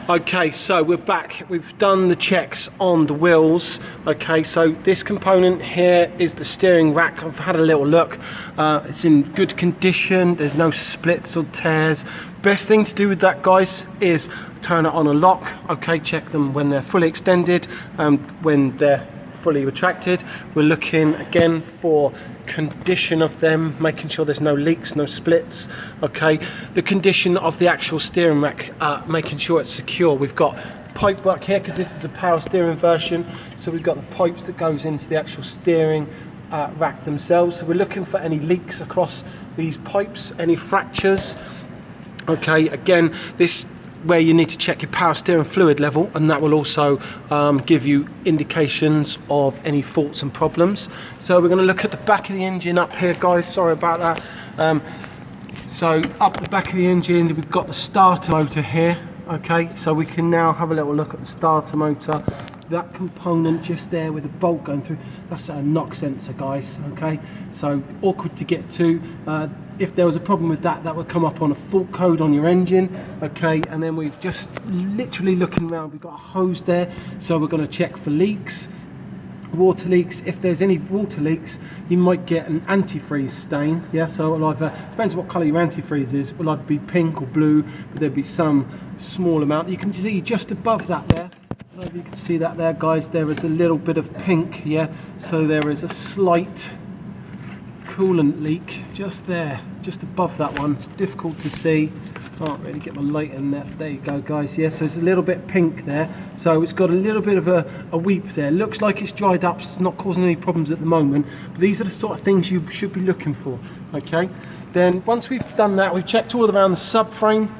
Okay, so we're back. We've done the checks on the wheels. Okay, so this component here is the steering rack. I've had a little look. It's in good condition. There's no splits or tears. Best thing to do with that, guys, is turn it on a lock. Okay, check them when they're fully extended, when they're fully retracted. We're looking again for condition of them, making sure there's no leaks, no splits. Okay, the condition of the actual steering rack, making sure it's secure. We've got pipe work here because this is a power steering version, so we've got the pipes that goes into the actual steering rack themselves. So we're looking for any leaks across these pipes, any fractures. Okay, again, this where you need to check your power steering fluid level, and that will also give you indications of any faults and problems. So we're going to look at the back of the engine up here, guys. Sorry about that. So up the back of the engine, we've got the starter motor here. Okay, so we can now have a little look at the starter motor. That component just there with the bolt going through, that's a knock sensor, guys. Okay, so awkward to get to. If there was a problem with that, that would come up on a fault code on your engine. Okay, and then we've just literally looking around, we've got a hose there, so we're going to check for leaks, water leaks. If there's any water leaks, you might get an antifreeze stain. Yeah, so it'll either, depends what colour your antifreeze is, it will either be pink or blue, but there'll be some small amount. You can see just above that there, I don't know if you can see that there, guys, there is a little bit of pink. Yeah, so there is a slight coolant leak just there, just above that one. It's difficult to see, can't really get my light in there. There you go, guys. Yeah, so it's a little bit pink there, so it's got a little bit of a weep there. Looks like it's dried up, it's not causing any problems at the moment, but these are the sort of things you should be looking for. Okay, then once we've done that, we've checked all around the subframe,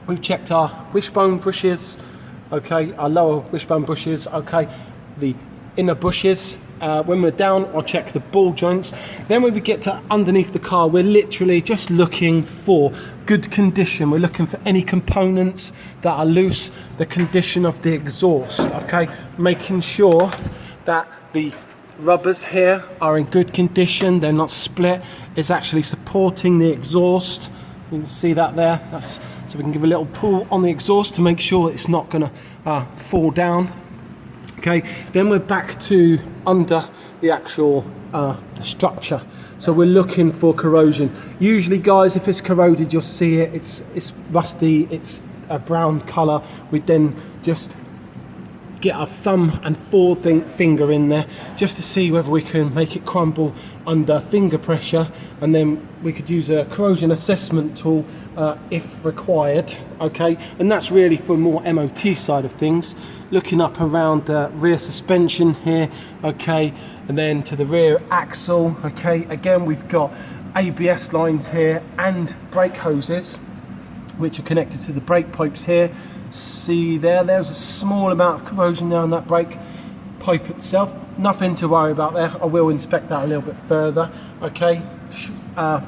we've checked our wishbone bushes, okay, our lower wishbone bushes, okay, the inner bushes. When we're down, I'll check the ball joints. Then when we get to underneath the car, we're literally just looking for good condition. We're looking for any components that are loose, the condition of the exhaust, okay? Making sure that the rubbers here are in good condition, they're not split, it's actually supporting the exhaust. You can see that there. That's, so we can give a little pull on the exhaust to make sure it's not gonna fall down. Okay, then we're back to under the actual the structure. So we're looking for corrosion. Usually, guys, if it's corroded, you'll see it. It's rusty. It's a brown colour. We then just get our thumb and finger in there just to see whether we can make it crumble under finger pressure, and then we could use a corrosion assessment tool if required. Okay, and that's really for more MOT side of things, looking up around the rear suspension here, okay, and then to the rear axle. Okay, again, we've got ABS lines here and brake hoses which are connected to the brake pipes here. See there's a small amount of corrosion there on that brake pipe itself. Nothing to worry about there. I will inspect that a little bit further. Okay,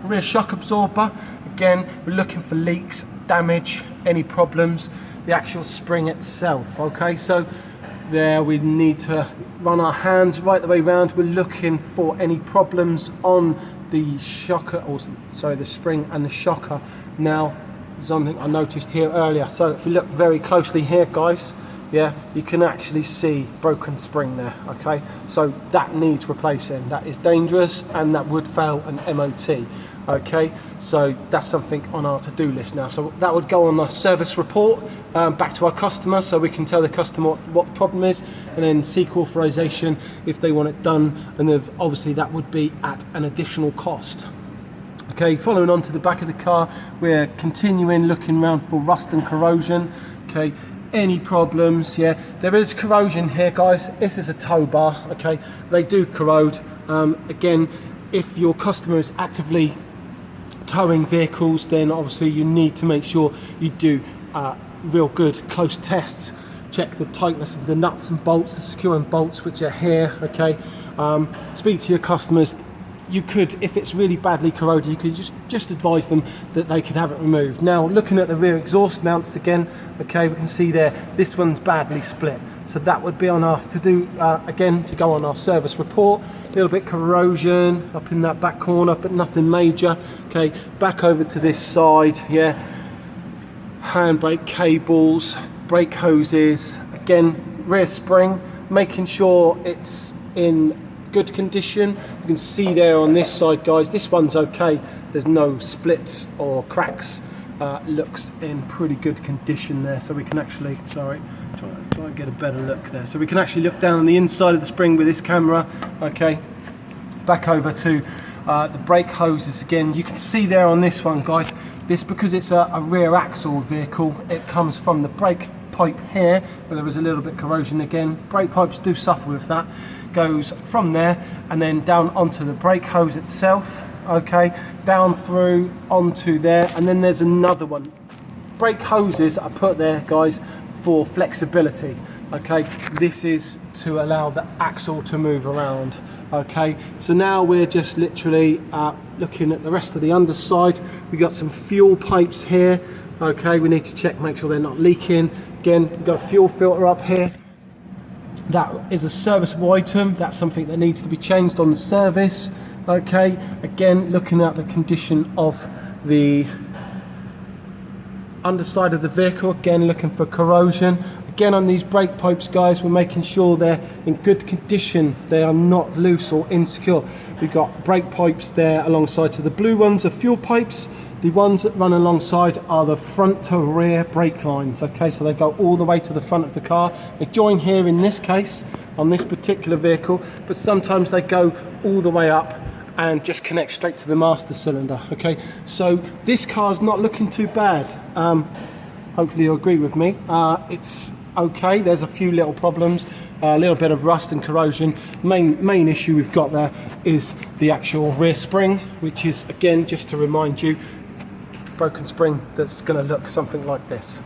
rear shock absorber. Again, we're looking for leaks, damage, any problems. The actual spring itself. Okay, so there we need to run our hands right the way around. We're looking for any problems on the shocker, or sorry, the spring and the shocker. Now, something I noticed here earlier, so if you look very closely here, guys, yeah, you can actually see broken spring there. Okay, so that needs replacing. That is dangerous and that would fail an MOT. Okay, so that's something on our to-do list now. So that would go on our service report back to our customer, so we can tell the customer what the problem is, and then seek authorization if they want it done, and then obviously that would be at an additional cost. Okay, following on to the back of the car, we're continuing looking around for rust and corrosion. Okay, any problems? Yeah, there is corrosion here, guys. This is a tow bar. Okay, they do corrode. Again, if your customer is actively towing vehicles, then obviously you need to make sure you do real good close tests. Check the tightness of the nuts and bolts, the securing bolts which are here. Okay, speak to your customers. You could, if it's really badly corroded, you could just advise them that they could have it removed. Now, looking at the rear exhaust mounts again, okay, we can see there, this one's badly split. So that would be on our to-do, again, to go on our service report. A little bit corrosion up in that back corner, but nothing major. Okay, back over to this side, yeah. Handbrake cables, brake hoses, again, rear spring, making sure it's in good condition. You can see there on this side, guys, this one's okay. There's no splits or cracks. Looks in pretty good condition there, so we can actually, sorry, try and get a better look there. So we can actually look down on the inside of the spring with this camera. Okay, back over to the brake hoses again. You can see there on this one, guys, this, because it's a rear axle vehicle, it comes from the brake pipe here, where there was a little bit corrosion again. Brake pipes do suffer with that. Goes from there and then down onto the brake hose itself, okay, down through onto there, and then there's another one. Brake hoses are put there, guys, for flexibility. Okay, this is to allow the axle to move around. Okay, so now we're just literally looking at the rest of the underside. We got some fuel pipes here. Okay, we need to check, make sure they're not leaking. Again, we've got a fuel filter up here. That is a serviceable item. That's something that needs to be changed on the service. Okay, again, looking at the condition of the underside of the vehicle, again looking for corrosion. Again, on these brake pipes, guys, we're making sure they're in good condition. They are not loose or insecure. We've got brake pipes there alongside. So the blue ones are fuel pipes. The ones that run alongside are the front to rear brake lines. Okay, so they go all the way to the front of the car. They join here in this case on this particular vehicle, but sometimes they go all the way up and just connect straight to the master cylinder. Okay, so this car's not looking too bad. Hopefully you'll agree with me. It's okay. There's a few little problems, a little bit of rust and corrosion. Main issue we've got there is the actual rear spring, which is, again, just to remind you, broken spring that's going to look something like this.